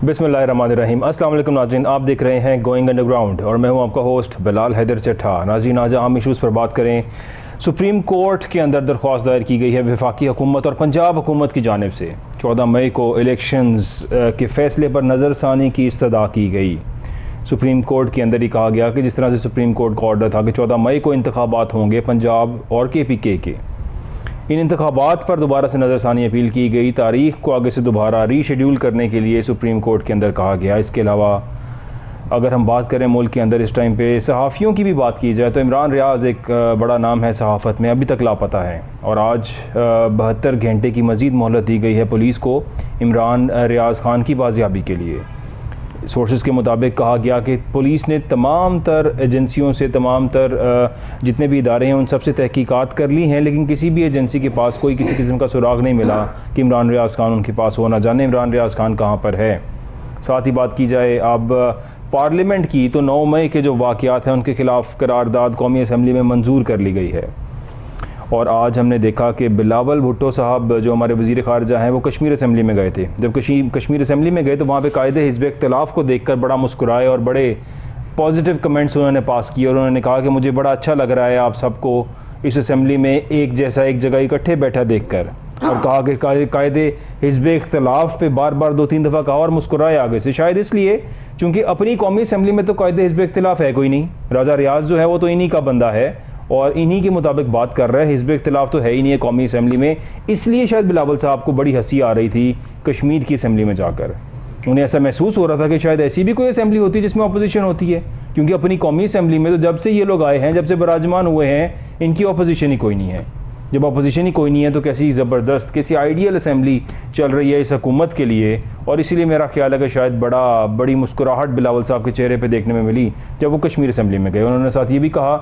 बिस्मिल्लाहिर्रहमानिर्रहीम। अस्सलाम वालेकुम नाज़रीन, आप देख रहे हैं गोइंग अंडरग्राउंड और मैं हूं आपका होस्ट बिलाल हैदर चट्ठा। नाज़रीन, आज हम इशूज़ पर बात करें। सुप्रीम कोर्ट के अंदर दरख्वास्त दायर की गई है वफाकी हुकूमत और पंजाब हुकूमत की जानिब से 14 मई को इलेक्शंस के फ़ैसले पर नज़रसानी की इस्तदा की गई। सुप्रीम कोर्ट के अंदर ही कहा गया कि जिस तरह से सुप्रीम कोर्ट का ऑर्डर था कि 14 मई को इंतखाबात होंगे पंजाब और KPK के, इन इंतखाबात पर दोबारा से नज़रसानी अपील की गई। तारीख़ को आगे से दोबारा रीशेड्यूल करने के लिए सुप्रीम कोर्ट के अंदर कहा गया। इसके अलावा अगर हम बात करें मुल्क के अंदर इस टाइम पे सहाफ़ियों की भी बात की जाए तो इमरान रियाज़ एक बड़ा नाम है सहाफ़त में, अभी तक लापता है और आज 72 घंटे की मज़ीद मोहलत दी गई है पुलिस को इमरान रियाज़ ख़ान की बाजियाबी के लिए। सोर्सेज़ के मुताबिक कहा गया कि पुलिस ने तमाम तर एजेंसियों से, तमाम तर जितने भी इदारे हैं उन सब से तहकीकात कर ली हैं, लेकिन किसी भी एजेंसी के पास कोई किसी किस्म का सुराग नहीं मिला कि इमरान रियाज़ ख़ान उनके पास हो। ना जाने इमरान रियाज़ ख़ान कहाँ पर है। साथ ही बात की जाए अब पार्लियामेंट की तो 9 मई के जो वाक़यात हैं उनके ख़िलाफ़ करारदाद कौमी असम्बली में मंजूर कर ली गई है। और आज हमने देखा कि बिलावल भुट्टो साहब जो हमारे वज़ीर ख़ारजा हैं वो कश्मीर असम्बली में गए थे। जब कश्मीर असम्बली में गए तो वहाँ पे कायदे हिज़्ब इख्तिलाफ़ को देखकर बड़ा मुस्कुराए और बड़े पॉजिटिव कमेंट्स उन्होंने पास किए और उन्होंने कहा कि मुझे बड़ा अच्छा लग रहा है आप सबको इस असम्बली में एक जैसा एक जगह इकट्ठे बैठा देख कर, और कहा कि कायदे हिज़्ब इख्तिलाफ़ पे बार बार 2-3 दफ़ा कहा और मुस्कुराए आगे से, शायद इसलिए चूँकि अपनी कौमी असम्बली में तो कायदे हिज़्ब इख्तिलाफ़ है कोई नहीं। राजा रियाज़ जो है वो तो इन्हीं का बंदा है और इन्हीं के मुताबिक बात कर रहा है। हिज़्ब इख्तिलाफ़ तो है ही नहीं है कौमी असम्बली में, इसलिए शायद बिलावल साहब को बड़ी हंसी आ रही थी कश्मीर की असम्बली में जाकर। उन्हें ऐसा महसूस हो रहा था कि शायद ऐसी भी कोई असम्बली होती है जिसमें अपोजिशन होती है, क्योंकि अपनी कौमी असम्बली में तो जब से ये लोग आए हैं, जब से बराजमान हुए हैं, इनकी अपोजिशन ही कोई नहीं है। जब अपोजिशन ही कोई नहीं है तो कैसी ज़बरदस्त, कैसी आइडियल असम्बली चल रही है इस हुकूमत के लिए। और इसीलिए मेरा ख्याल है कि शायद बड़ी मुस्कुराहट बिलावल साहब के चेहरे पर देखने में मिली जब वो कश्मीर असम्बली में गए। उन्होंने साथ ये भी कहा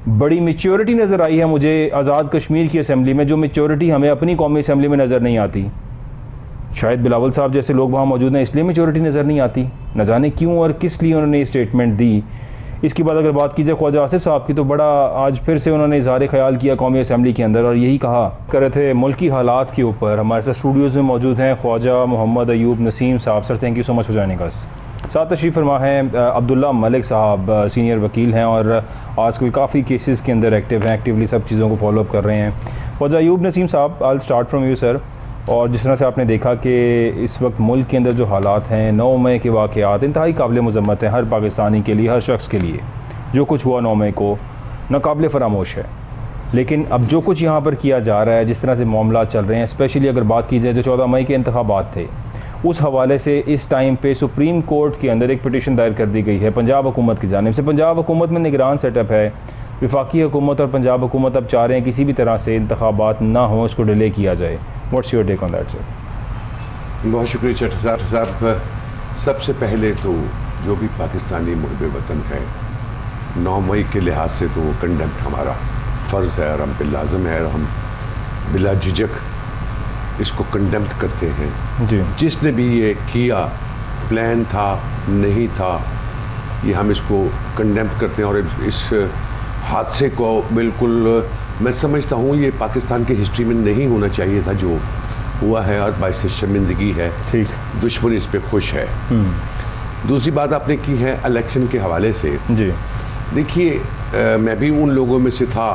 बड़ी मैच्योरिटी नज़र आई है मुझे आज़ाद कश्मीर की असम्बली में, जो मैच्योरिटी हमें अपनी कौमी असम्बली में नज़र नहीं आती। शायद बिलावल साहब जैसे लोग वहाँ मौजूद हैं इसलिए मैच्योरिटी नज़र नहीं आती, न जाने क्यों और किस लिए उन्होंने ये स्टेटमेंट दी। इसके बाद अगर बात की जाए ख्वाजा आसिफ साहब की तो बड़ा आज फिर से उन्होंने इज़हार ख़याल किया कौमी असम्बली के अंदर और यही कहा कर रहे थे मुल्की हालात के ऊपर। हमारे साथ स्टूडियोज़ में मौजूद हैं ख्वाजा मोहम्मद अयूब नसीम साहब। Sir thank you so much for joining us. साथ तशरीफ़ फरमा हैं अब्दुल्ला मलिक साहब, सीनियर वकील हैं और आज कोई काफ़ी केसेस के अंदर एक्टिव हैं, एक्टिवली सब चीज़ों को फॉलोअप कर रहे हैं। ख्वाजा अयूब नसीम साहब, I will start from you sir. और जिस तरह से आपने देखा कि इस वक्त मुल्क के अंदर जो हालात हैं, 9 मई के वाक़यात इंतहाई काबिल मज़म्मत हैं हर पाकिस्तानी के लिए, हर शख्स के लिए। जो कुछ हुआ 9 मई को नाकाबिल फ़रामोश है, लेकिन अब जो कुछ यहाँ पर किया जा रहा है, जिस तरह से मामला चल रहे हैं, स्पेशली अगर बात की जाए जो 14 मई के इंतखाबात थे, उस हवाले से इस टाइम पे सुप्रीम कोर्ट के अंदर एक पिटीशन दायर कर दी गई है पंजाब हुकूमत की जानिब से। पंजाब हुकूमत में निगरान सेटअप है, वफाकी हुकूमत और पंजाब हुकूमत अब चाह रहे हैं किसी भी तरह से इंतखाबात ना हो, इसको डिले किया जाए। What's your take on that sir? बहुत शुक्रिया चट्टा साहब। सबसे पहले तो जो भी पाकिस्तानी मुहब्बे वतन है, 9 मई के लिहाज से तो कंडेम्प्ट हमारा फ़र्ज़ है और हम पे लाज़म है और हम बिला झिझक इसको कंडेम्प्ट करते हैं जी। जिसने भी ये किया, प्लान था नहीं था, ये हम इसको कंडेम्प्ट करते हैं और इस हादसे को बिल्कुल मैं समझता हूँ ये पाकिस्तान की हिस्ट्री में नहीं होना चाहिए था जो हुआ है और बाइस शर्मिंदगी है। ठीक, दुश्मन इस पे खुश है। दूसरी बात आपने की है इलेक्शन के हवाले से जी। देखिए मैं भी उन लोगों में से था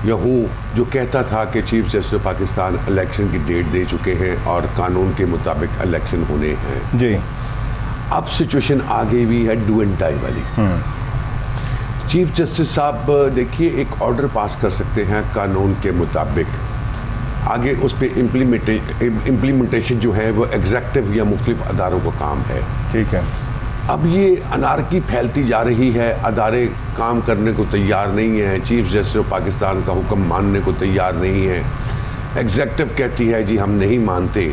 या हूँ जो कहता था कि chief justice of Pakistan election की डेट दे चुके हैं और कानून के मुताबिक इलेक्शन होने हैं जी। अब सिचुएशन आ गई हुई है डू एंड डाई वाली। चीफ जस्टिस साहब देखिए एक ऑर्डर पास कर सकते हैं कानून के मुताबिक, आगे उस पर इम्प्लीमेंटेशन जो है वो एग्जेक्टिव या मुख्तलिफ अदारों का काम है। ठीक है, अब ये अनारकी फैलती जा रही है, अदारे काम करने को तैयार नहीं है, चीफ जस्टिस ऑफ पाकिस्तान का हुक्म मानने को तैयार नहीं है, एग्जेक्टिव कहती है जी हम नहीं मानते।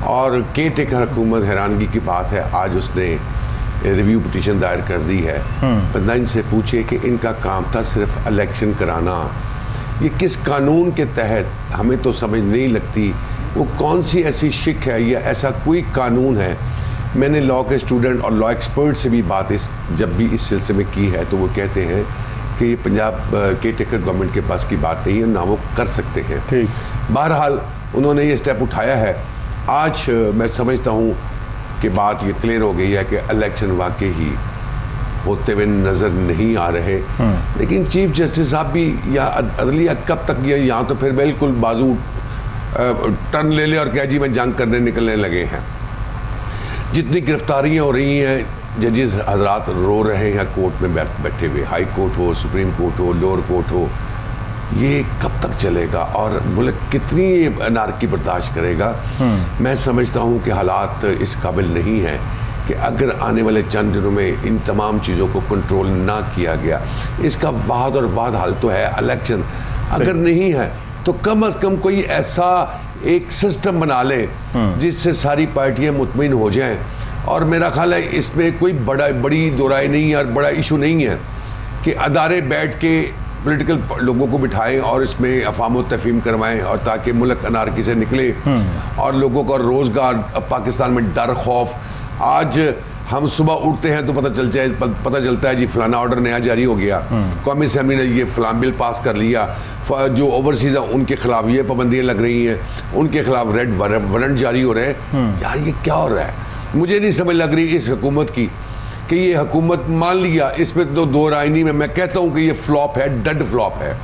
और केयर टेकर हुकूमत, हैरानगी की बात है आज उसने रिव्यू पिटीशन दायर कर दी है। बंदा इनसे पूछे कि इनका काम था सिर्फ इलेक्शन कराना, ये किस कानून के तहत, हमें तो समझ नहीं लगती वो कौन सी ऐसी शिक है या ऐसा कोई कानून है। मैंने लॉ के स्टूडेंट और लॉ एक्सपर्ट से भी बात जब भी इस सिलसिले में की है तो वो कहते हैं कि ये पंजाब केयर टेकर गवर्नमेंट के पास की बात नहीं है, ना वो कर सकते हैं। ठीक, बहरहाल उन्होंने ये स्टेप उठाया है। आज मैं समझता हूँ के बाद ये क्लियर हो गई है कि इलेक्शन वाकई ही होते हुए नज़र नहीं आ रहे। लेकिन चीफ जस्टिस साहब भी या अदलिया कब तक ये यहाँ तो फिर बिल्कुल बाजू टर्न ले ले और कह जी मैं जंग करने निकलने लगे हैं। जितनी गिरफ्तारियाँ हो रही हैं, जजेस हजरात रो रहे हैं कोर्ट में बैठे हुए, हाई कोर्ट हो, सुप्रीम कोर्ट हो, लोअर कोर्ट हो, ये कब तक चलेगा और मुल्क कितनी अनारकी बर्दाश्त करेगा। मैं समझता हूँ कि हालात इस काबिल नहीं हैं कि अगर आने वाले चंद दिनों में इन तमाम चीज़ों को कंट्रोल ना किया गया, इसका वाद और वाद हल तो है इलेक्शन। अगर नहीं है तो कम से कम कोई ऐसा एक सिस्टम बना ले जिससे सारी पार्टियां मुतमईन हो जाएं। और मेरा ख्याल है इसमें कोई बड़ी दोराई नहीं है और बड़ा इशू नहीं है कि अदारे बैठ के पॉलिटिकल लोगों को बिठाएं और इसमें अफाम तफहीम करवाएं और ताकि मुल्क अनारकी से निकले और लोगों का रोज़गार, पाकिस्तान में डर खौफ। आज हम सुबह उठते हैं तो पता चलता है जी फलाना ऑर्डर नया जारी हो गया, कौमी असम्बली ने ये फलान बिल पास कर लिया, जो ओवरसीज है उनके खिलाफ ये पाबंदियां लग रही हैं, उनके खिलाफ रेड वारंट जारी हो रहे हैं। यार ये क्या हो रहा है? मुझे नहीं समझ लग रही इस हुकूमत की कि ये हुकूमत, मान लिया इस पर तो दो राय नहीं, मैं कहता हूँ कि ये फ्लॉप है, डेड फ्लॉप है।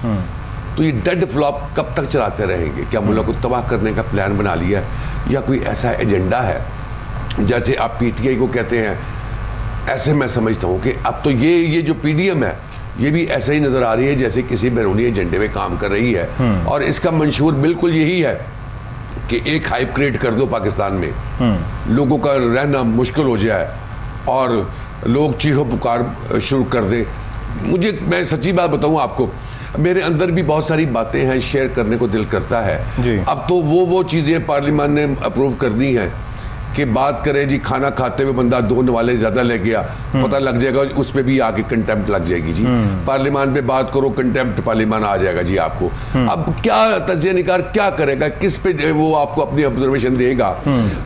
तो ये डेड फ्लॉप कब तक चलाते रहेंगे? क्या मुल्क को तबाह करने का प्लान बना लिया है या कोई ऐसा एजेंडा है जैसे आप पीटीआई को कहते हैं? ऐसे मैं समझता हूँ कि अब तो ये जो पीडीएम है ये भी ऐसे ही नज़र आ रही है जैसे किसी बैरूनी एजेंडे में काम कर रही है। और इसका मंशूर बिल्कुल यही है कि एक हाइप क्रिएट कर दो पाकिस्तान में, लोगों का रहना मुश्किल हो जाए और लोग चीखो पुकार शुरू कर दें। मैं सच्ची बात बताऊं आपको, मेरे अंदर भी बहुत सारी बातें हैं, शेयर करने को दिल करता है जी। अब तो वो चीज़ें पार्लियामेंट ने अप्रूव कर दी हैं कि बात करें जी, खाना खाते हुए बंदा 2 नवाले ज़्यादा ले गया, पता लग जाएगा, उस पर भी आके कंटेम्प्ट लग जाएगी जी। पार्लियामेंट पे बात करो, कंटेम्प्ट पार्लियामेंट आ जाएगा जी आपको। अब क्या तज्ज़िया निगार क्या करेगा, किस पे वो आपको अपनी ऑब्जर्वेशन देगा?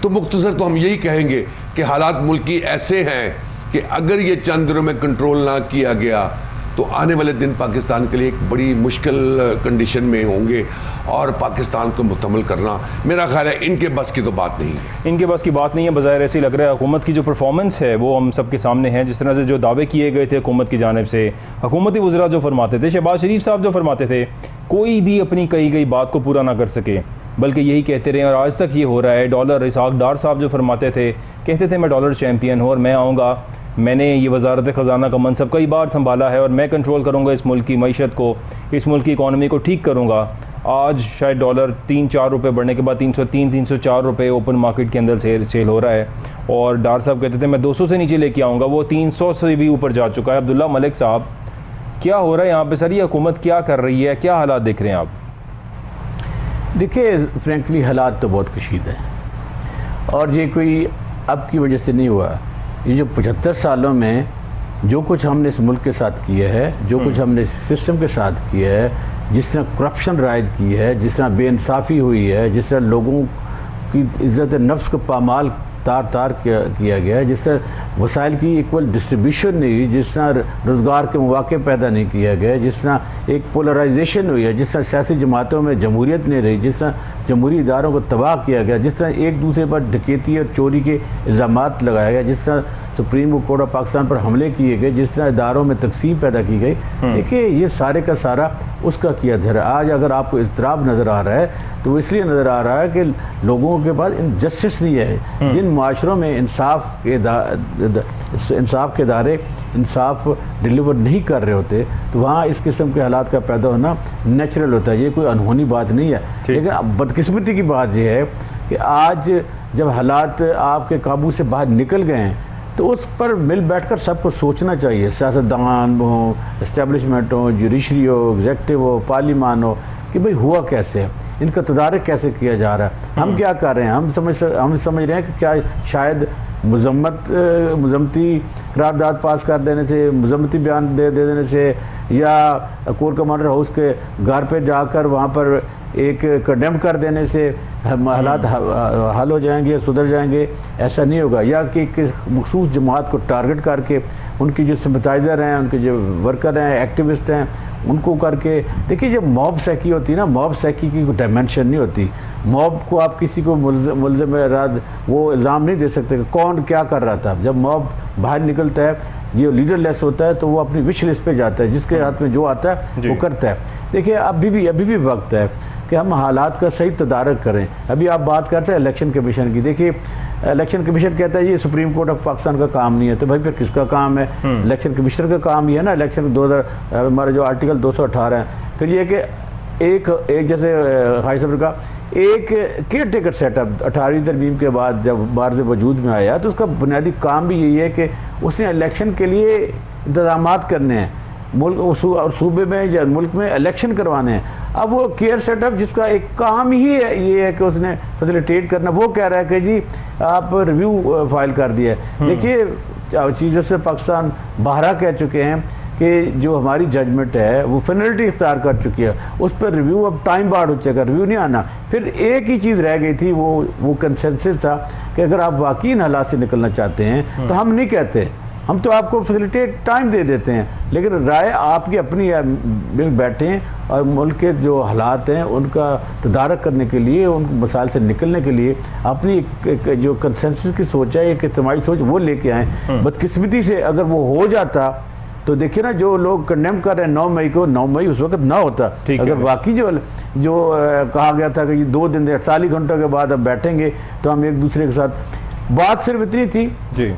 तो मुख्तसर तो हम यही कहेंगे कि हालात मुल्क की ऐसे हैं कि अगर ये चंद दिनों में कंट्रोल ना किया गया तो आने वाले दिन पाकिस्तान के लिए एक बड़ी मुश्किल कंडीशन में होंगे और पाकिस्तान को मुकम्मल करना मेरा ख्याल है इनके बस की तो बात नहीं है। इनके बस की बात नहीं है, बज़ाहिर ऐसे ही लग रहा है। हुकूमत की जो परफॉर्मेंस है वो हम सबके सामने है। जिस तरह से जो दावे किए गए थे हुकूमत की जानिब से, हुकूमती वज़रा जो फरमाते थे, शहबाज शरीफ साहब जो फरमाते थे, कोई भी अपनी कही गई बात को पूरा ना कर सके बल्कि यही कहते रहे और आज तक ये हो रहा है। डॉलर इसहाक डार साहब जो फरमाते थे, कहते थे मैं डॉलर चैम्पियन हूँ और मैं आऊँगा, मैंने ये वज़ारत ख़जाना का मनसब कई बार संभाला है और मैं कंट्रोल करूँगा इस मुल्क की मईशत को, इस मुल्क की इकॉनमी को ठीक करूँगा। आज शायद डॉलर 3-4 रुपये बढ़ने के बाद 303-304 रुपये ओपन मार्केट के अंदर सेल हो रहा है और डार साहब कहते थे मैं 200 से नीचे लेके आऊँगा, वो 300 से भी ऊपर जा चुका है। अब्दुल्ला मलिक साहब, क्या हो रहा है यहाँ पे सर? ये हुकूमत क्या कर रही है, क्या हालात देख रहे हैं आप? देखिए, फ्रेंकली हालात तो बहुत कशीद हैं और ये कोई अब की वजह से नहीं हुआ। ये जो 75 सालों में जो कुछ हमने इस मुल्क के साथ किया है, जो कुछ हमने सिस्टम के साथ किया है, जिस तरह करप्शन राइज की है, जिस तरह बेइंसाफ़ी हुई है, जिस तरह लोगों की इज़्ज़त नफ्स को पामाल तार किया गया है, जिस तरह वसाइल की इक्वल डिस्ट्रीब्यूशन नहीं हुई, जिस तरह रोज़गार के मौके पैदा नहीं किया गया, जिस तरह एक पोलराइजेशन हुई है, जिस तरह सियासी जमातों में जमहूरियत नहीं रही, जिस तरह जमहूरी इदारों को तबाह किया गया, जिस तरह एक दूसरे पर डकैती और चोरी के इल्ज़ामात लगाया गया, जिस तरह सुप्रीम कोर्ट ऑफ पाकिस्तान पर हमले किए गए, जिस तरह इदारों में तकसीम पैदा की गई। देखिए, ये सारे का सारा उसका किया धरा। आज अगर आपको इज़्तिराब नज़र आ रहा है तो वो इसलिए नज़र आ रहा है कि लोगों के पास जस्टिस नहीं है। जिन माशरों में इंसाफ के इदारे इंसाफ डिलीवर नहीं कर रहे होते तो वहाँ इस किस्म के हालात का पैदा होना नेचुरल होता है, ये कोई अनहोनी बात नहीं है। लेकिन अब बदकिस्मती की बात यह है कि आज जब हालात आपके काबू से बाहर निकल गए हैं तो उस पर मिल बैठकर सबको सोचना चाहिए, सियासतदान हो, इस्टेब्लिशमेंट हो, जुडिशरी हो, एग्जेक्टिव हो, पार्लियामान हो, कि भाई हुआ कैसे है, इनका तदारक कैसे किया जा रहा है, हम क्या कर रहे हैं। हम समझ रहे हैं कि क्या शायद मजम्मती करारदाद पास कर देने से, मजम्मती बयान दे देने से या कोर कमांडर हाउस के घर पे जाकर वहाँ पर एक कंडेम कर देने से हालात हल हो जाएंगे, सुधर जाएंगे, ऐसा नहीं होगा। या कि किस मखसूस जमात को टारगेट करके उनकी जो सिंपथाइज़र हैं, उनके जो वर्कर हैं, एक्टिविस्ट हैं, उनको करके देखिए, जब मॉब सैकी होती है ना, मॉब सैकी की कोई डायमेंशन नहीं होती। मॉब को आप किसी को मुल्ज़िम वो इल्ज़ाम नहीं दे सकते कि कौन ग्राउंड क्या कर रहा था। जब मॉब बाहर निकलता है, ये लीडरलेस होता है, तो वो अपनी विश लिस्ट पे जाता है, जिसके हाथ में जो आता है वो करता है। देखिए अभी भी वक्त है कि हम हालात का सही तदारक करें। अभी आप बात करते हैं इलेक्शन कमीशन की। देखिए इलेक्शन कमीशन कहता है ये सुप्रीम कोर्ट ऑफ पाकिस्तान का काम नहीं है, तो भाई फिर किसका काम है? इलेक्शन कमीशनर का काम ही है ना। इलेक्शन 2000 हमारा जो आर्टिकल 218 है। फिर ये कि एक जैसे हाई साहब का एक केयर टेकर सेटअप 18वीं तरमीम के बाद जब बारज़ वजूद में आया, तो उसका बुनियादी काम भी यही है कि उसने इलेक्शन के लिए इंतजाम करने हैं मुल्क और सूबे में या मुल्क में इलेक्शन करवाने हैं। अब वो केयर सेटअप जिसका एक काम ही है ये है कि उसने फैसिलिटेट करना, वो कह रहा है कि जी आप रिव्यू फाइल कर दिया है। देखिए चीफ जस्टिस पाकिस्तान बारह कह चुके हैं कि जो हमारी जजमेंट है वो पेनल्टी इख्तियार कर चुकी है, उस पर रिव्यू अब टाइम बार्ड हो जाएगा, रिव्यू नहीं आना। फिर एक ही चीज़ रह गई थी, वो कंसेंसस था कि अगर आप वाकई इन हालात से निकलना चाहते हैं तो हम नहीं कहते, हम तो आपको फैसिलिटेट टाइम दे देते हैं, लेकिन राय आपकी अपनी है। बिल बैठें और मुल्क के जो हालात हैं उनका तदारक करने के लिए, उन मसाइल से निकलने के लिए अपनी एक जो कंसेंसस की सोच है, एक इज्तिमाई सोच, वो लेके आएँ। बदकिस्मती से अगर वो हो जाता तो देखिए ना, जो लोग कंडेम कर रहे हैं 9 मई को, 9 मई उस वक्त ना होता। अगर वाकई जो कहा गया था कि 2 दिन 48 घंटों के बाद अब बैठेंगे तो हम एक दूसरे के साथ, बात सिर्फ इतनी थी जी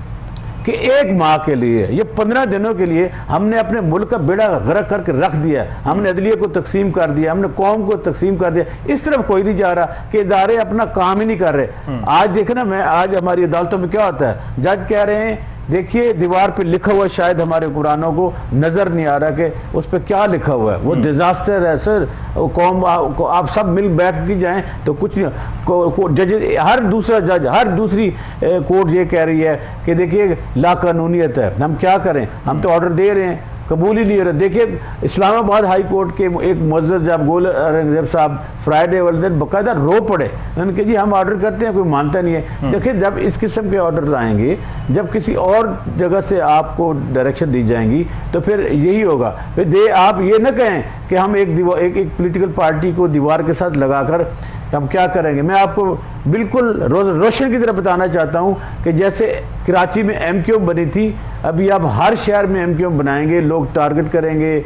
कि एक माह के लिए, ये 15 दिनों के लिए हमने अपने मुल्क का बेड़ा गर्क करके रख दिया। हमने अदलिया को तकसीम कर दिया, हमने कौम को तकसीम कर दिया। इस तरफ कोई नहीं जा रहा कि इदारे अपना काम ही नहीं कर रहे। आज देखना, आज हमारी अदालतों में क्या होता है, जज कह रहे हैं देखिए दीवार पे लिखा हुआ, शायद हमारे कुरानों को नज़र नहीं आ रहा कि उस पर क्या लिखा हुआ है। वो डिजास्टर है सर, कौम को आप सब मिल बैठ के जाएं तो कुछ नहीं। जज, हर दूसरा जज, हर दूसरी कोर्ट ये कह रही है कि देखिए लाकानूनियत है, हम क्या करें, हम तो ऑर्डर दे रहे हैं, कबूल ही नहीं हो रहा। देखिए इस्लामाबाद हाई कोर्ट के एक मुअज़्ज़ज़ जब गोल औरंगज़ेब साहब फ्राइडे वाले दिन बाकायदा रो पड़े, उन्होंने जी हम ऑर्डर करते हैं, कोई मानता नहीं है। देखिए जब इस किस्म के ऑर्डर आएंगे, जब किसी और जगह से आपको डायरेक्शन दी जाएंगी तो फिर यही होगा। फिर आप ये ना कहें कि हम एक पॉलिटिकल पार्टी को दीवार के साथ लगाकर हम क्या करेंगे। मैं आपको बिल्कुल रोशन की तरह बताना चाहता हूँ कि जैसे कराची में MQ बनी थी, अभी आप हर शहर में MQ बनाएंगे, लोग टारगेट करेंगे।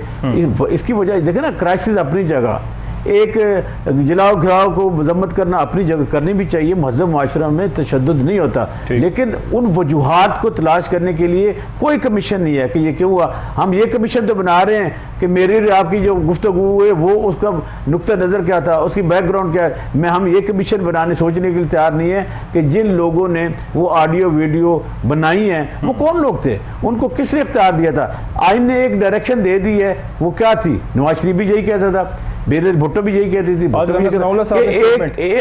इसकी वजह देखें ना, क्राइसिस अपनी जगह, एक जलाओ घिराव को मजम्मत करना अपनी जगह करनी भी चाहिए, महज़ब माशरा में तशद्दुद नहीं होता, लेकिन उन वजूहात को तलाश करने के लिए कोई कमीशन नहीं है कि ये क्यों हुआ। हम ये कमीशन तो बना रहे हैं कि मेरी और आपकी जो गुफ्तगू है वो उसका नुक्ता नज़र क्या था, उसकी बैकग्राउंड क्या है। हम ये कमीशन बनाने सोचने के लिए तैयार नहीं है कि जिन लोगों ने वो ऑडियो वीडियो बनाई है वो कौन लोग थे, उनको किसने इख्तियार दिया था। आइन ने एक डायरेक्शन दे दी है, वो क्या थी, नवाज शरीफ भी यही कहता था, बेनज़ीर भुट्टो भी यही कहती थी।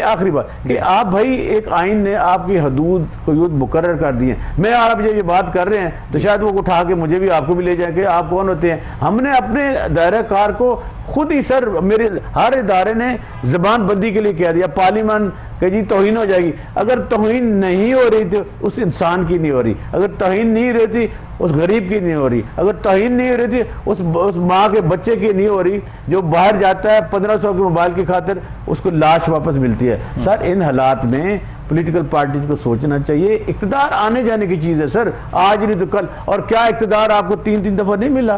आखिरी बात कि आप भाई एक आइन ने आपकी हदूद हदूद मुकर्रर कर दी है। मैं आप जब ये बात कर रहे हैं तो शायद वो उठा के मुझे भी आपको भी ले जाए कि आप कौन होते हैं। हमने अपने दायरा कार को खुद ही सर, मेरे हर इदारे ने जबान बंदी के लिए कह दिया, पार्लियामान कि जी तौहीन हो जाएगी। अगर तौहीन नहीं हो रही थी उस इंसान की नहीं हो रही, अगर तौहीन नहीं हो रही थी उस गरीब की नहीं हो रही, अगर तौहीन नहीं हो रही थी उस माँ के बच्चे की नहीं हो रही जो बाहर जाता है 1500 के मोबाइल की खातिर उसको लाश वापस मिलती है। सर इन हालात में पॉलिटिकल पार्टीज को सोचना चाहिए, इक़्तिदार आने जाने की चीज़ है सर, आज नहीं तो कल। और क्या इक़्तिदार आपको 3-3 दफ़ा नहीं मिला?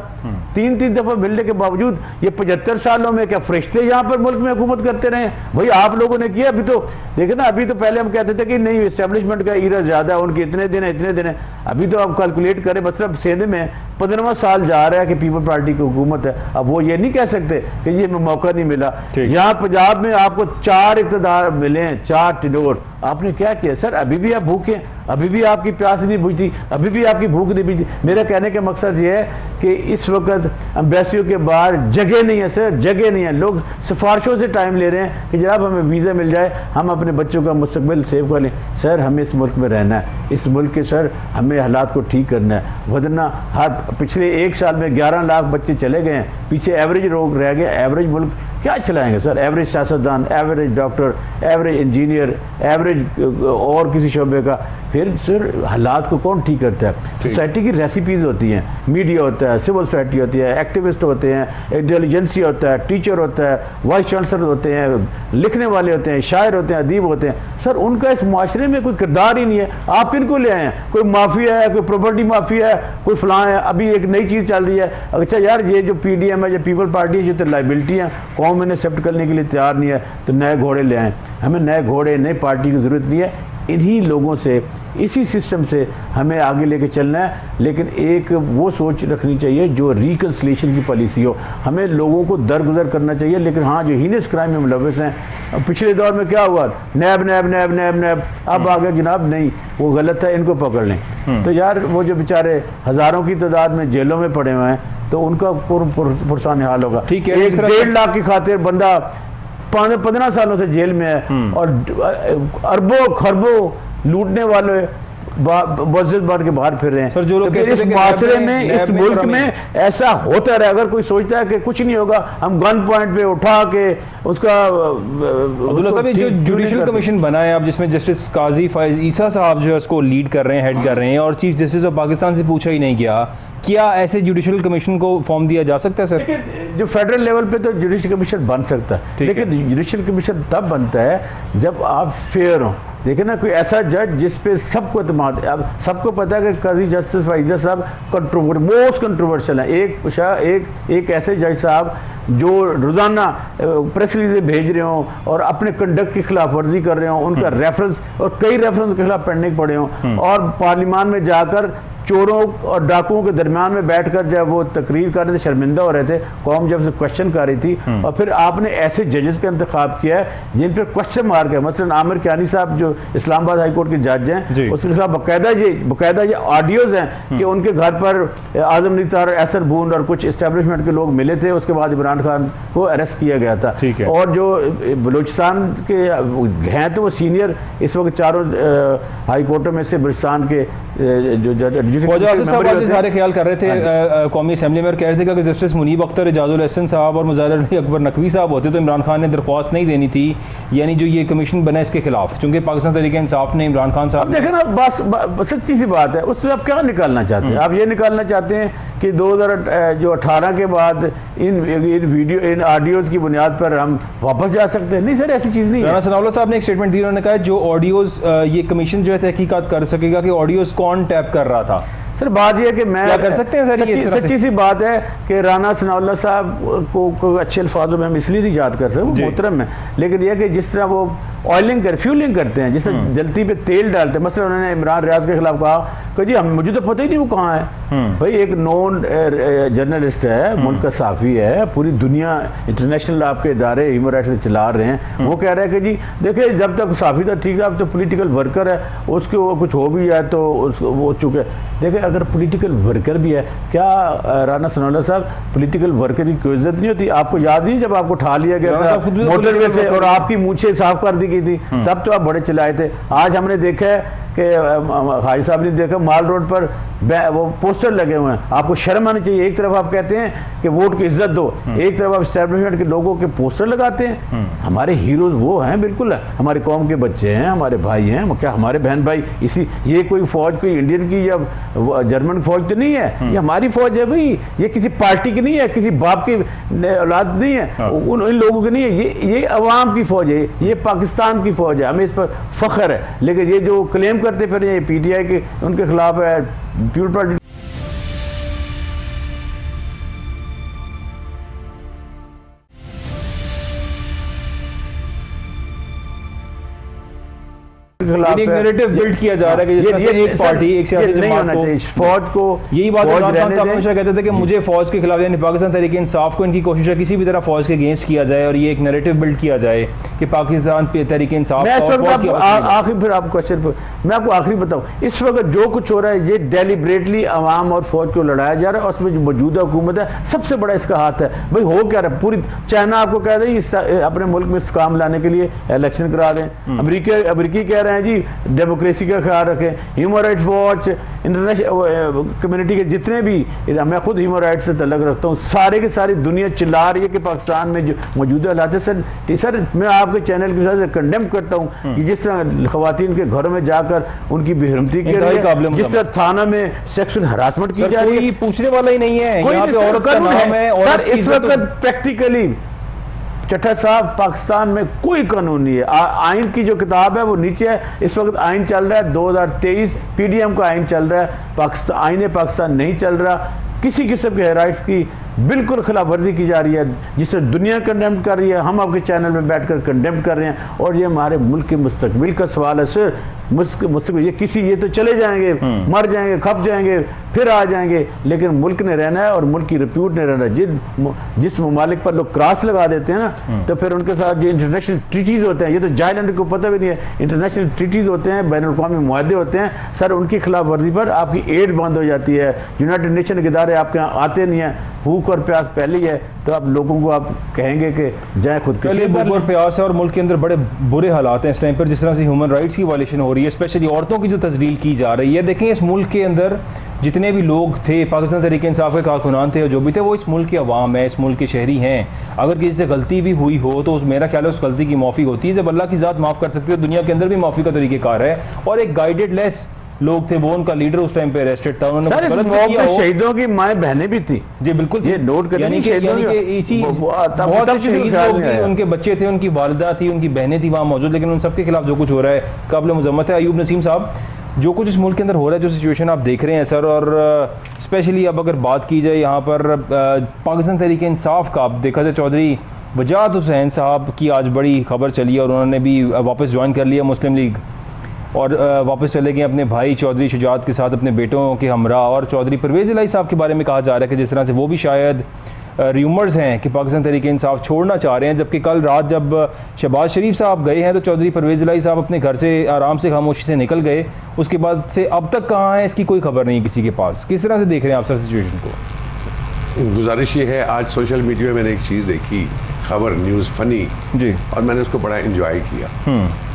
3-3 दफ़ा मिलने के बावजूद ये 75 सालों में क्या फरिश्ते यहाँ पर मुल्क में हुकूमत करते रहे? भाई आप लोगों ने किया। अभी तो देखे ना, अभी तो पहले हम कहते थे कि नहीं इस्टेब्लिशमेंट का ईरा ज़्यादा है, उनके इतने दिन है इतने दिन है। अभी तो आप कैलकुलेट करें, मतलब सेंध में 15वां साल जा रहा है कि पीपल पार्टी की हुकूमत है। अब वो ये नहीं कह सकते कि ये मौका नहीं मिला। यहाँ पंजाब में आपको 4 इक़्तिदार मिले हैं, 4 टिडोर, आपने क्या किया सर? अभी भी आप भूखे, अभी भी आपकी प्यास नहीं बुझती, अभी भी आपकी भूख नहीं बुझती। मेरा कहने का मकसद ये है कि इस वक्त एम्बेसियों के बाहर जगह नहीं है सर, जगह नहीं है। लोग सिफारिशों से टाइम ले रहे हैं कि जनाब हमें वीज़ा मिल जाए, हम अपने बच्चों का मुस्तकबिल सेव कर लें। सर हमें इस मुल्क में रहना है, इस मुल्क के सर हमें हालात को ठीक करना है, वरना हर पिछले 1 साल में 11 लाख बच्चे चले गए हैं, पीछे एवरेज लोग रह गए। एवरेज मुल्क क्या चलाएंगे सर? एवरेज सियासतदान, average doctor, average engineer, average और किसी शोबे का, फिर सर हालात को कौन ठीक करता है? सोसाइटी की रेसिपीज होती हैं, मीडिया होता है, सिविल सोसाइटी होती है, एक्टिविस्ट होते हैं, इंटेलिजेंसी होता है, टीचर होता है, वाइस चांसलर होते हैं, लिखने वाले होते हैं, शायर होते हैं, अदीब होते हैं। सर उनका इस माशरे में कोई किरदार ही नहीं है। आप किनको ले आए हैं? कोई माफिया है, कोई प्रॉपर्टी माफिया है, कोई फलां है। अभी एक नई चीज़ चल रही है, अच्छा यार ये जो PDM है, जो पीपल पार्टी है, जो तो लाइबिलिटी है, कौम इन्हें एक्सेप्ट करने के लिए तैयार नहीं है, तो नए घोड़े ले आए। हमें नए घोड़े, नई पार्टी की ज़रूरत नहीं है। इन्हीं लोगों से, इसी सिस्टम से हमें आगे लेके चलना है। लेकिन एक वो सोच रखनी चाहिए जो रिकन्सिलेशन की पॉलिसी हो। हमें लोगों को दरगुजर करना चाहिए। लेकिन हाँ, जो हीनस क्राइम में मुलविस हैं, पिछले दौर में क्या हुआ, नैब नैब नैब नैब नैब, अब आ गया जनाब नहीं वो गलत है, इनको पकड़ लें। तो यार वो जो बेचारे हज़ारों की तादाद में जेलों में पड़े हुए हैं, तो उनका पुरसान हाल होगा। ठीक है, 1.5 लाख की खातिर बंदा 15 सालों से जेल में है, और अरबों खरबों लूटने वाले मस्जिद बांट के बाहर फिर रहे हैं। सर, जो लोग तो फिर इस माशरे में, इस मुल्क में ऐसा होता रहे। अगर कोई सोचता है कि कुछ नहीं होगा, हम गन पॉइंट पे उठा के उसका अब्दुल्ला साहब, जो जुडिशल कमीशन बना है अब, जिसमें जस्टिस काजी फैज ईसा साहब जो है उसको लीड कर रहे हैं, हेड कर रहे हैं, और चीफ जस्टिस ऑफ पाकिस्तान से पूछा ही नहीं गया, क्या ऐसे जुडिशल कमीशन को फॉर्म दिया जा सकता है सर? जो फेडरल लेवल पे तो जुडिशल कमीशन बन सकता है, लेकिन जुडिशल कमीशन तब बनता है जब आप फेयर हो। देखिए ना, कोई ऐसा जज जिस पे सबको एतमाद है। अब सबको पता है कि काजी जस्टिस फैज़ साहब मोस्ट कंट्रोवर्शियल है। एक ऐसे जज साहब जो रोज़ाना प्रेस रिलीजें भेज रहे हों और अपने कंडक्ट की खिलाफ वर्जी कर रहे हों, उनका रेफरेंस और कई रेफरेंस के खिलाफ पढ़ने पड़े हों, और पार्लियामान में जाकर चोरों और डाकुओं के दरमियान में बैठकर जब वो तकरीर कर रहे थे, शर्मिंदा हो रहे थे, कौम जब से क्वेश्चन कर रही थी। और फिर आपने ऐसे जजेस का इंतखाब किया है जिन पर क्वेश्चन मार्क है। मसलन आमिर कियानी साहब जो इस्लामाबाद हाई कोर्ट के जज हैं, उसके साथ बाकायदा ये ऑडियोज हैं कि उनके घर पर आजम नितार, एसर बून और कुछ इस्टेब्लिशमेंट के लोग मिले थे। उसके बाद इमरान खान को अरेस्ट किया गया था। और जो बलूचिस्तान के हैं तो वो सीनियर इस वक्त चारों हाई कोर्टों में से बलूचिस्तान के जो सारे ख्याल कर रहे थे कौमी असेंबली में, और कह रहे थे कि जस्टिस मुनीब अख्तर, एजाजुल हसन साहब और मुजाहिर अकबर नकवी साहब होते तो इमरान खान ने दरख्वास्त नहीं देनी थी, यानी जो ये कमीशन बना इसके खिलाफ, चूंकि पाकिस्तान तहरीक इंसाफ ने इमरान खान साहब, देखे ना, बस सच्ची सी बात है, उसमें आप क्या निकालना चाहते हैं? आप ये निकालना चाहते हैं कि 2018 के बाद इन वीडियो, इन ऑडियोज की बुनियाद पर हम वापस जा सकते हैं? नहीं सर, ऐसी चीज़ नहीं है। राना सनाउल्लाह साहब ने एक स्टेटमेंट दी, उन्होंने कहा जो ऑडियोज, ये कमीशन जो है तहकीकात कर सकेगा कि ऑडियोज कौन टैप कर रहा था। सर बात यह है कि मैं क्या कर सकते हैं सर, सच्ची सी बात है कि राना सनाउल्लाह साहब को अच्छे अल्फाजों में हम इसलिए नहीं याद कर सकते, वो मोहतरम है, लेकिन यह कि जिस तरह वो ऑयलिंग फ्यूलिंग करते हैं, जिस तरह जलती पे तेल डालते हैं। मसलन उन्होंने इमरान रियाज के खिलाफ कहा कि जी मुझे तो पता ही नहीं वो कहाँ है। भाई एक नॉन जर्नलिस्ट है, मुल्क का साफ़ी है, पूरी दुनिया इंटरनेशनल आपके इदारे ह्यूमन राइट्स चला रहे हैं, वो कह रहे हैं कि जी देखिए जब तक साफ़ी था ठीक है, अब तो पोलिटिकल वर्कर है, उसको कुछ हो भी जाए तो उसको वो चुके। देखिए अगर पॉलिटिकल वर्कर भी है, क्या राना सनाउल्लाह साहब पॉलिटिकल वर्कर की कोई इज्जत नहीं होती? आपको याद नहीं जब आपको उठा लिया गया था मोटरवे से और आपकी मूछें साफ कर दी गई थी, तब तो आप बड़े चिल्लाए थे। आज हमने देखा है कि हाजी साहब ने देखा माल रोड पर वो पोस्टर लगे हुए हैं। आपको शर्म आनी चाहिए। एक तरफ आप कहते हैं कि वोट की इज्जत दो, एक तरफ आप एस्टैब्लिशमेंट के लोगों के पोस्टर लगाते हैं। हमारे हीरोज वो हैं, बिल्कुल है, हमारे कौम के बच्चे हैं, हमारे भाई हैं, क्या हमारे बहन भाई। इसी ये कोई फौज कोई इंडियन की या जर्मन फौज तो नहीं है, ये हमारी फौज है भाई, ये किसी पार्टी की नहीं है, किसी बाप की औलाद नहीं है, इन लोगों की नहीं है, ये अवाम की फौज है, ये पाकिस्तान की फौज है, हमें इस पर फख्र है। लेकिन ये जो क्लेम करते फिर ये PTI के उनके खिलाफ है, पीपल पार्टी एक नैरेटिव बिल्ड किया जा रहा है कि जिस तरह से एक पार्टी, एक सियासी नहीं होना चाहिए। फौज को यही बात इमरान खान साहब हमेशा कहते थे कि मुझे फौज के खिलाफ, यानी पाकिस्तान तहरीक इंसाफ को इनकी कोशिश है किसी भी तरह फौज के अगेंस्ट किया जाए और ये एक नैरेटिव बिल्ड किया जाए कि पाकिस्तान तहरीक इंसाफ। आखिर फिर आप क्वेश्चन पर मैं आपको आखिरी बताऊं, इस वक्त जो कुछ हो रहा है ये डेलिब्रेटली अवाम और फौज को लड़ाया जा रहा है, और उसमें जो मौजूदा हुकूमत है सबसे बड़ा इसका हाथ है। भाई हो क्या रहा है, पूरी चाइना आपको कह रही है अपने मुल्क में इस्तेकाम लाने के लिए इलेक्शन करा दें, अमरीकी कह रहे हैं जाएं जी डेमोक्रेसी का ख्याल रखें। Human rights watch, international community के जितने भी, मैं खुद ह्यूमन राइट्स से तल्लक रखता हूँ, सारे के सारी दुनिया चिल्ला रही है कि पाकिस्तान में जो मौजूदा हालात है सर मैं आपके चैनल की वजह से कंडेम करता हूँ कि जिस तरह खवातीन के घरों में जाकर उनकी बेहरमती की रही है, जिस तरह थाना में सेक्सुअल हरासमेंट की जा रही है, पूछने वाला ही नहीं है, कोई यहाँ पे औरत का नाम है। सर इस वक्त प्रैक्टिकली चट्टा साहब पाकिस्तान में कोई कानून नहीं है। आइन की जो किताब है वो नीचे है, इस वक्त आइन चल रहा है 2023 पीडीएम का आइन चल रहा है, पाकिस्तान आइन पाकिस्तान नहीं चल रहा। किसी किस्म के राइट्स की बिल्कुल खिलाफ वर्जी की जा रही है, जिसे दुनिया कंडेम कर रही है, हम आपके चैनल में बैठकर कंडेम कर रहे हैं। और ये हमारे मुल्क के मुस्तकबिल का सवाल है सर, मुस्तकबिल ये तो चले जाएंगे, मर जाएंगे, खप जाएंगे, फिर आ जाएंगे, लेकिन मुल्क ने रहना है और मुल्क की रिप्यूट ने रहना है। जिस ममालिक पर लोग क्रॉस लगा देते हैं ना, तो फिर उनके साथ जो इंटरनेशनल ट्रीटीज होते हैं, ये तो जाहिल को पता भी नहीं है, इंटरनेशनल ट्रीटीज होते हैं, बैनुल अक़वामी मुआहदे होते हैं सर, उनकी खिलाफ वर्जी पर आपकी एड बंद हो जाती है। यूनाइटेड नेशन के इदारे आपके यहाँ आते नहीं हैं, भूख और प्यास पहले ही है, तो आप लोगों को आप कहेंगे कि जाए खुदकुशी। भूख और प्यास है और मुल्क के अंदर बड़े बुरे हालात हैं इस टाइम पर, जिस तरह से ह्यूमन राइट्स की वायलेशन हो रही है, स्पेशली औरतों की जो तजलील की जा रही है। देखें इस मुल्क के अंदर जितने भी लोग थे, पाकिस्तान तहरीक इंसाफ के कारकुनान थे और जो भी थे, वो इस मुल्क के अवाम है, इस मुल्क के शहरी हैं। अगर किसी से गलती भी हुई हो तो मेरा ख्याल है उस गलती की माफ़ी होती है, जब अल्लाह की ज़ात माफ़ कर सकती है। दुनिया के अंदर भी माफ़ी का तरीक़ेकार है। और एक गाइडेड लेस लोग थे, वो उनका लीडर उस टाइम पे अरेस्टेड था, उन्होंने गलत किया हो। शहीदों की माएँ बहनें भी थी जी बिल्कुल, ये नोट करें, यानी कि इसी बहुत से शहीद लोग थे, उनके बच्चे थे, उनकी वालिदा थी, उनकी बहनें थी वहाँ मौजूद, लेकिन उन सबके खिलाफ जो कुछ हो रहा है काबिल मुज़म्मत है। अयूब नसीम साहब, जो कुछ इस मुल्क के अंदर हो रहा है, जो सिचुएशन आप देख रहे हैं सर, और स्पेशली अब अगर बात की जाए यहाँ पर पाकिस्तान तहरीक इंसाफ का, अब देखा जाए चौधरी वजाहत हुसैन साहब की आज बड़ी खबर चली और उन्होंने भी वापस ज्वाइन कर लिया मुस्लिम लीग और वापस चले गए अपने भाई चौधरी शुजात के साथ, अपने बेटों के हमरा। और चौधरी परवेज़ इलाही साहब के बारे में कहा जा रहा है कि जिस तरह से वो भी शायद र्यूमर्स हैं कि पाकिस्तान तहरीक इंसाफ छोड़ना चाह रहे हैं, जबकि कल रात जब शहबाज शरीफ साहब गए हैं तो चौधरी परवेज़ इलाही साहब अपने घर से आराम से खामोशी से निकल गए, उसके बाद से अब तक कहाँ हैं इसकी कोई खबर नहीं किसी के पास। किस तरह से देख रहे हैं आप सर सिचुएशन को? गुजारिश ये है, आज सोशल मीडिया में मैंने एक चीज़ देखी, खबर, न्यूज़ फनी जी, और मैंने उसको बड़ा एंजॉय किया।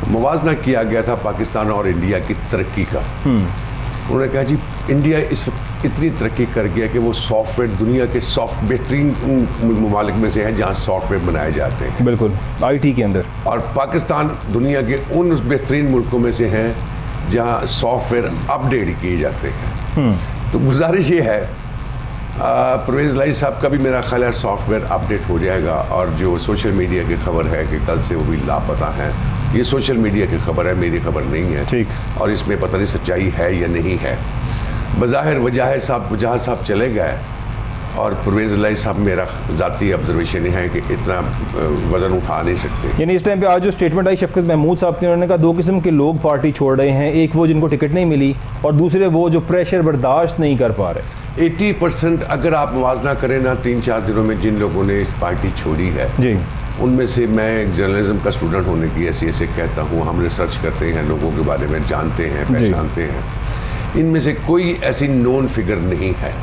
मुवाजना किया गया था पाकिस्तान और इंडिया की तरक्की का। उन्होंने कहा जी इंडिया इस वक्त इतनी तरक्की कर गया कि वो सॉफ्टवेयर दुनिया के बेहतरीन ममालिक में से है जहाँ सॉफ्टवेयर बनाए जाते हैं, बिल्कुल IT के अंदर, और पाकिस्तान दुनिया के उन बेहतरीन मुल्कों में से हैं जहाँ सॉफ्टवेयर अपडेट किए जाते हैं। तो गुजारिश ये है, परवेज़ इलाही साहब का भी मेरा ख्याल है सॉफ्टवेयर अपडेट हो जाएगा। और जो सोशल मीडिया की खबर है कि कल से वो भी लापता हैं, ये सोशल मीडिया की खबर है, मेरी खबर नहीं है, ठीक, और इसमें पता नहीं सच्चाई है या नहीं है। बज़ाहिर वजाहत साहब चले गए और परवेज़ इलाही साहब मेरा ज़ाती ऑब्जर्वेशन है कि इतना वज़न उठा नहीं सकते। यानी इस टाइम पे आज जो स्टेटमेंट आई शफकत महमूद साहब की, उन्होंने कहा दो किस्म के लोग पार्टी छोड़ रहे हैं, एक वो जिनको टिकट नहीं मिली और दूसरे वो जो प्रेशर बर्दाश्त नहीं कर पा रहे। 80% अगर आप मुवाजना करें ना 3-4 दिनों में जिन लोगों ने इस पार्टी छोड़ी है जी, उनमें से मैं एक जर्नलिज्म का स्टूडेंट होने की हैसियत से कहता हूँ, हम रिसर्च करते हैं, लोगों के बारे में जानते हैं, पहचानते हैं, इनमें से कोई ऐसी नोन फिगर नहीं है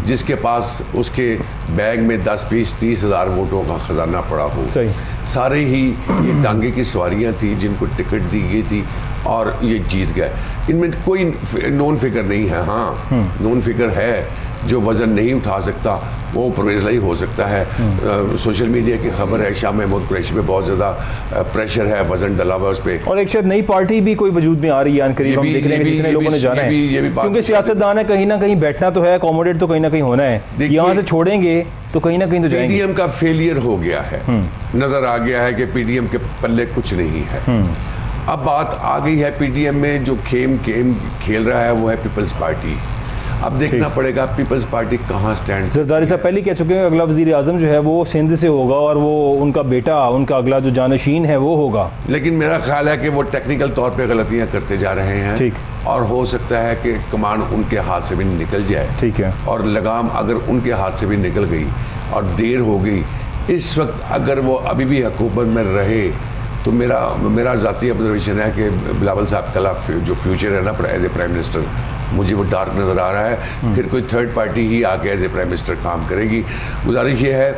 जिसके पास उसके बैग में 10-20-30 हज़ार वोटों का खजाना पड़ा हो। सही, सारे ही ये टांगे की सवारियां थी जिनको टिकट दी गई थी और ये जीत गए। इनमें कोई नोन फिगर नहीं है। हाँ, नोन फिगर है जो वज़न नहीं उठा सकता, वो परवेज़ इलाही हो सकता है। सोशल मीडिया की खबर है शाह महमूद कुरैशी में बहुत ज़्यादा प्रेशर है, वज़न डला हुआ उस पर, और एक शायद नई पार्टी भी कोई वजूद में आ रही है करीब, हम देख रहे हैं जितने लोगों ने जाना है, क्योंकि सियासतदान है, कहीं ना कहीं बैठना तो है, अकोमोडेट तो कहीं ना कहीं होना है, यहाँ से छोड़ेंगे तो कहीं ना कहीं तो जाएंगे। पीडीएम का फेलियर हो गया है, नज़र आ गया है कि पीडीएम के पल्ले कुछ नहीं है। अब बात आ गई है पीडीएम में जो गेम खेल रहा है वो है पीपल्स पार्टी। अब देखना पड़ेगा पीपल्स पार्टी कहाँ स्टैंड। जरदारी साहब पहले कह चुके हैं अगला वज़ीर आज़म जो है वो सिंध से होगा और वो उनका बेटा, उनका अगला जो जानशीन है वो होगा, लेकिन मेरा ख्याल है कि वो टेक्निकल तौर पे गलतियां करते जा रहे हैं। ठीक, और हो सकता है कि कमान उनके हाथ से भी निकल जाए। ठीक है, और लगाम अगर उनके हाथ से भी निकल गई और देर हो गई, इस वक्त अगर वो अभी भी हुकूमत में रहे तो मेरा ज़ाती ऑब्जर्वेशन है कि बिलावल साहब का जो फ्यूचर है ना एज ए प्राइम मिनिस्टर, मुझे वो डार्क नज़र आ रहा है। फिर कोई थर्ड पार्टी ही आके एज ए प्राइम मिनिस्टर काम करेगी। गुजारिश ये है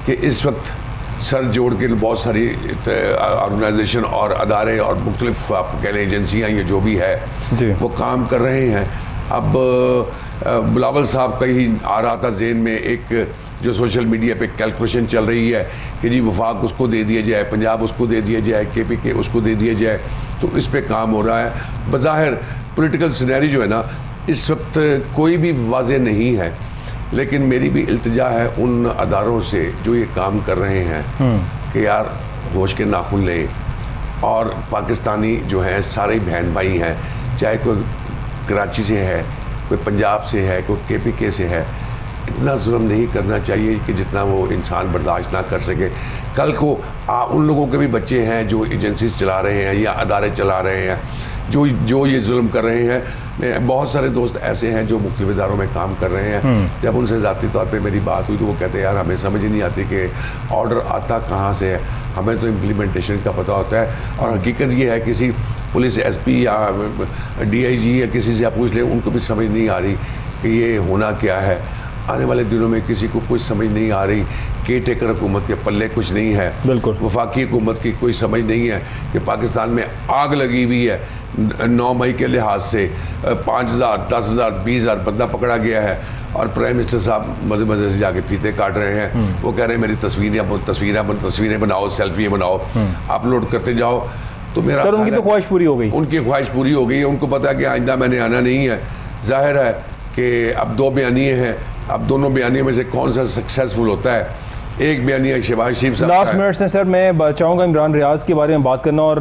कि इस वक्त सर जोड़ के बहुत सारी ऑर्गेनाइजेशन और अदारे और मुख्तलिफ आप कह लें एजेंसियाँ ये जो भी है जी। वो काम कर रहे हैं। अब बिलावल साहब का ही आ रहा था ज़हन में एक जो सोशल मीडिया पे कैलकुलेशन चल रही है कि जी वफाक उसको दे दिया जाए, पंजाब उसको दे दिया जाए, KPK उसको दे दिया जाए, तो इस पे काम हो रहा है। बज़ाहिर पॉलिटिकल सिनेरियो जो है ना इस वक्त कोई भी वाज़ेह नहीं है, लेकिन मेरी भी इल्तिजा है उन अदारों से जो ये काम कर रहे हैं कि यार होश के नाखून लें। और पाकिस्तानी जो हैं सारे बहन भाई हैं, चाहे कोई कराची से है, कोई पंजाब से है, कोई KPK से है, इतना जुल्म नहीं करना चाहिए कि जितना वो इंसान बर्दाश्त ना कर सके। कल को उन लोगों के भी बच्चे हैं जो एजेंसीज चला रहे हैं या अदारे चला रहे हैं जो ये जुल्म कर रहे हैं। बहुत सारे दोस्त ऐसे हैं जो मुख्तलिफ इदारों में काम कर रहे हैं। जब उनसे ज़ाती तौर पे मेरी बात हुई तो वो कहते हैं यार हमें समझ ही नहीं आती कि ऑर्डर आता कहाँ से है, हमें तो इम्प्लीमेंटेशन का पता होता है। और हकीकत ये है किसी पुलिस SP या DIG या किसी से आप पूछ लें, उनको भी समझ नहीं आ रही कि ये होना क्या है। आने वाले दिनों में किसी को कुछ समझ नहीं आ रही। केयर टेकर हुकूमत के पल्ले कुछ नहीं है, बिल्कुल वफाकी हुकूमत की कोई समझ नहीं है कि पाकिस्तान में आग लगी हुई है। 9 मई के लिहाज से 5,000, 10,000, 20,000 बंदा पकड़ा गया है और प्राइम मिनिस्टर साहब मज़े मज़े से जाके फीते काट रहे हैं। वो कह रहे हैं मेरी तस्वीरें बनाओ, सेल्फी बनाओ, अपलोड करते जाओ। तो मेरा सर उनकी तो ख्वाहिश पूरी हो गई, उनकी ख्वाहिश पूरी हो गई है। उनको पता है कि आइंदा मैंने आना नहीं है। जाहिर है कि अब 2 बयानिए हैं, अब दोनों बयानियों में से कौन सा सक्सेसफुल होता है। एक बयानिया शहबाज शरीफ साहब लास्ट मिनट्स में सर मैं चाहूँगा इमरान रियाज के बारे में बात करना, और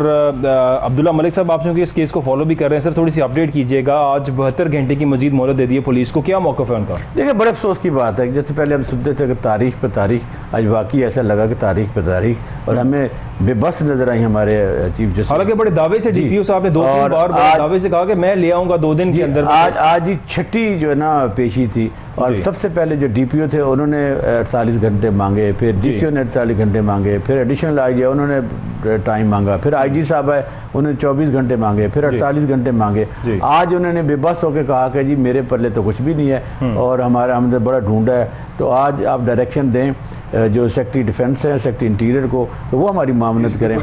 अब्दुल्ला मलिक साहब आप चूँकि इस केस को फॉलो भी कर रहे हैं सर, थोड़ी सी अपडेट कीजिएगा। आज 72 घंटे की मजीद मोहलत दे दी है पुलिस को, क्या मौक़िफ़ है उनका? देखिए बड़े अफसोस की बात है, जैसे पहले हम सुनते थे कि तारीख पे तारीख, आज वाकई ऐसा लगा कि तारीख पे तारीख, और हमें बेबस नजर आई हमारे चीफ जस्टिस। हालांकि बड़े दावे से DPO साहब ने 2-3 बार बड़े दावे से कहा कि मैं ले आऊँगा 2 दिन के अंदर। आज ही छठी जो है ना पेशी थी, और सबसे पहले जो DPO थे उन्होंने 48 घंटे मांगे, फिर DCO ने 48 घंटे मांगे, फिर एडिशनल IG उन्होंने टाइम मांगा, फिर IG साहब है उन्होंने 24 घंटे मांगे, फिर 48 घंटे मांगे। आज उन्होंने बेबस होकर कहा कि जी मेरे पल्ले तो कुछ भी नहीं है और हमने बड़ा ढूंढा है, तो आज आप डायरेक्शन दें जो सेक्रेटरी डिफेंस है, सेक्रेटरी इंटीरियर को, तो वो हमारी मामनत करें।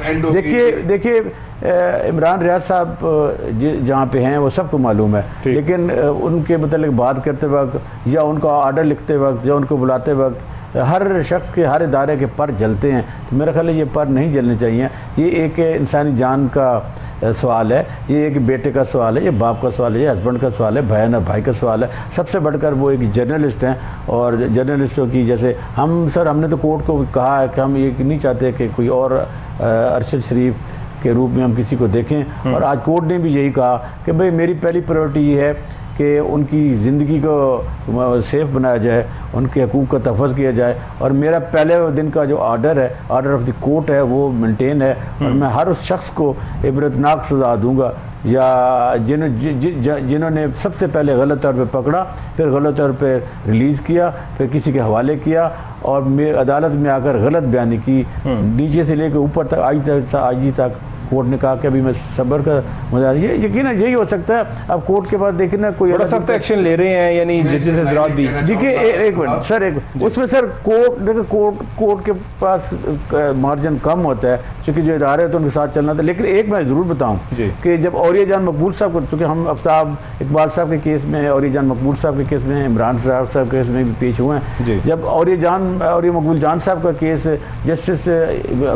देखिए इमरान रियाज साहब जहाँ पे हैं वो सबको मालूम है, लेकिन उनके मतलब बात करते वक्त या उनका ऑर्डर लिखते वक्त या उनको बुलाते वक्त हर शख्स के, हर इदारे के पर जलते हैं। तो मेरा ख्याल है ये पर नहीं जलने चाहिए। ये एक इंसानी जान का सवाल है, ये एक बेटे का सवाल है, ये बाप का सवाल है, ये हस्बैंड का सवाल है, बहन और भाई का सवाल है। सबसे बढ़कर वो एक जर्नलिस्ट हैं, और जर्नलिस्टों की जैसे हमने तो कोर्ट को कहा है कि हम ये नहीं चाहते कि कोई और अरशद शरीफ के रूप में हम किसी को देखें, और आज कोर्ट ने भी यही कहा कि भाई मेरी पहली प्रायोरिटी ये है कि उनकी ज़िंदगी को सेफ बनाया जाए, उनके हकूक़ का तहफ़्फ़ुज़ किया जाए, और मेरा पहले दिन का जो ऑर्डर है, ऑर्डर ऑफ द कोर्ट है, वो मेंटेन है, और मैं हर उस शख्स को इबरतनाक सज़ा दूंगा या जिन्होंने सबसे पहले गलत तौर पे पकड़ा, फिर गलत तौर पे रिलीज़ किया, फिर किसी के हवाले किया, और अदालत में आकर गलत बयानी की, नीचे से लेकर ऊपर तक IG तक कोर्ट ने कहा कि अभी मैं सब्र का मजा, ये यकीन है यही हो सकता है। अब कोर्ट के बाद देखें ना कोई बड़ा सख्त एक्शन ले रहे हैं, यानी जस्टिस हजरात भी। देखिए एक मिनट सर, उसमें सर कोर्ट के पास मार्जिन कम होता है, क्योंकि जो इदारे हैं तो उनके साथ चलना था। लेकिन एक मैं ज़रूर बताऊं कि जब औरिया जान मकबूल साहब को, क्योंकि हम आफ्ताब इकबाल साहब के केस में, औरिया जान मकबूल साहब के केस में, इमरान साहब के केस में भी पेश हुए हैं, जब औरिया मकबूल जान साहब का केस जस्टिस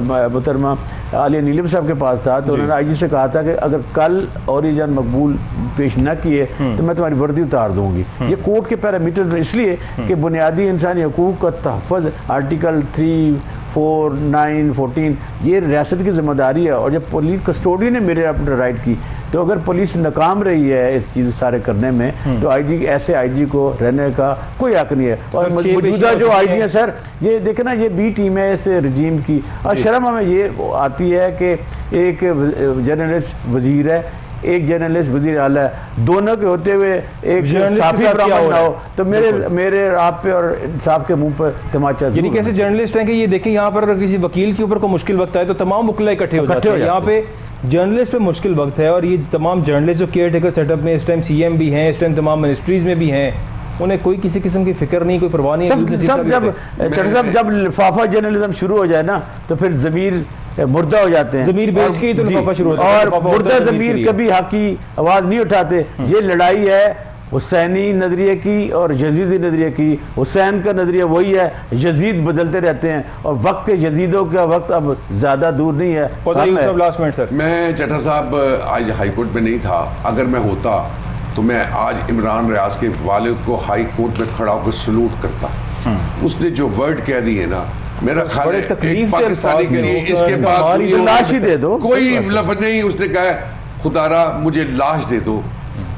मोहतरमा आलिया नीलम साहब के पास था, तो उन्होंने IG से कहा था कि अगर कल औरिया जान मकबूल पेश न किए तो मैं तुम्हारी वर्दी उतार दूंगी। ये कोर्ट के पैरामीटर इसलिए कि बुनियादी इंसानी हकूक़ का तहफ़्फ़ुज़ आर्टिकल 3, 4, 9, 14 ये रियासत की जिम्मेदारी है। और जब पुलिस कस्टोडियन ने मेरे अपने राइट की, तो अगर पुलिस नाकाम रही है इस चीज़ सारे करने में, तो ऐसे IG को रहने का कोई हक नहीं है। और मौजूदा जो IG है सर, ये देखे ना, ये B टीम है इस रजीम की, और शर्म हमें ये आती है कि एक जर्नलिस्ट वजीर है, एक जर्नलिस्ट वजीर आला है, दोनों के होते हुए एक साफ़ी बराबर ना हो, तो मेरे आप पे और इंसाफ के मुंह पर तमाचा। यानी कैसे जर्नलिस्ट हैं कि ये देखें, यहाँ पर अगर किसी वकील के ऊपर कोई मुश्किल वक्त आए तो तमाम वकील इकट्ठे हो जाते हैं। यहाँ पे जर्नलिस्ट पे मुश्किल वक्त है, और ये तमाम जर्नलिस्ट जो केयर टेकर सेटअप में इस टाइम CM भी हैं, इस टाइम तमाम मिनिस्ट्रीज़ में भी हैं, उन्हें कोई किसी किस्म की फिक्र नहीं, कोई परवाह नहीं है। सब जब चट्टा साहब जब लिफाफा जर्नलिज्म शुरू हो जाए ना तो फिर ज़मीर मुर्दा हो जाते हैं। ज़मीर बेच के ही तो जी, लिफाफा शुरू होता है। और लिफाफा होता मुर्दा है ज़मीर के ज़मीर लिए। कभी हक की आवाज़ नहीं उठाते। ये लड़ाई है हुसैनी नज़रिए की और यजीदी नज़रिए की। हुसैन का नज़रिया वही है, यजीद बदलते रहते हैं और वक्त के यजीदों का वक्त अब ज़्यादा दूर नहीं है। Last minute sir. मैं चट्टा साहब आज हाई कोर्ट में नहीं था, अगर मैं होता तो मैं आज इमरान रियाज के वालिद को हाई कोर्ट में खड़ा होकर सलूट करता। उसने जो वर्ड कह दिए ना, मेरा ख्याल बड़े है तकलीफ एक के पाकिस्तानी अल्फाज के लिए में इसके होकर बाद हमारी दुनिया में लाश ही दे दो। कोई लफ्ज नहीं। उसने कहा खुदारा मुझे लाश दे दो,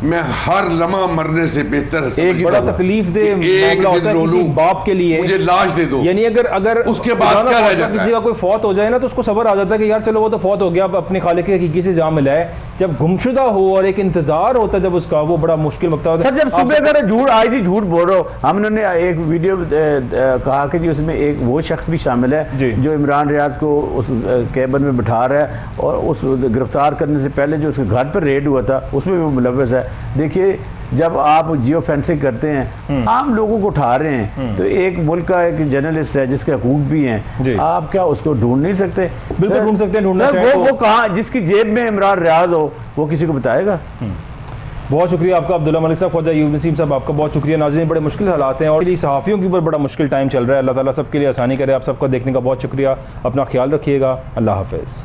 मैं हर लम्हा मरने से बेहतर एक बड़ा तकलीफ दे मामला होता है किसी बाप के लिए, मुझे लाश दे दो। यानी अगर उसके बाद क्या रह जाता है? किसी का कोई फौत हो जाए ना तो उसको सब्र आ जाता है कि यार चलो वो तो फौत हो गया, अब अपने खालिक के हकीकी से जा मिला है। जब गुमशुदा हो और एक इंतजार होता है जब उसका, वो बड़ा मुश्किल वक्त होता है। सर जब सुबह अगर झूठ आज ही झूठ बोल रहे हो, हमने एक वीडियो कहा कि जी उसमें एक वो शख्स भी शामिल है जो इमरान रियाज को उस कैबिन में बिठा रहा है और उस गिरफ्तार करने से पहले जो उसके घर पर रेड हुआ था उसमें भी वो मुलव्वस है। देखिए जब आप जियो फेंसिंग करते हैं, आम लोगों को उठा रहे हैं, तो एक मुल्क का एक जर्नलिस्ट है जिसके हकूक भी हैं, आप क्या उसको ढूंढ नहीं सकते? बिल्कुल ढूंढ सकते हैं, ढूंढना चाहिए। वो कहाँ, जिसकी जेब में इमरान रियाज हो वो किसी को बताएगा? बहुत शुक्रिया आपका अब्दुल्ला मलिक साहब, ख्वाजा अय्यूब नसीम साहब, आपका बहुत शुक्रिया। नाज़रीन बड़े मुश्किल हालात हैं और सहाफ़ियों के ऊपर बड़ा मुश्किल टाइम चल रहा है। अल्लाह ताला सबके लिए आसानी करे। आप सबका देखने का बहुत शुक्रिया। अपना ख्याल रखिएगा। अल्लाह हाफ़िज़।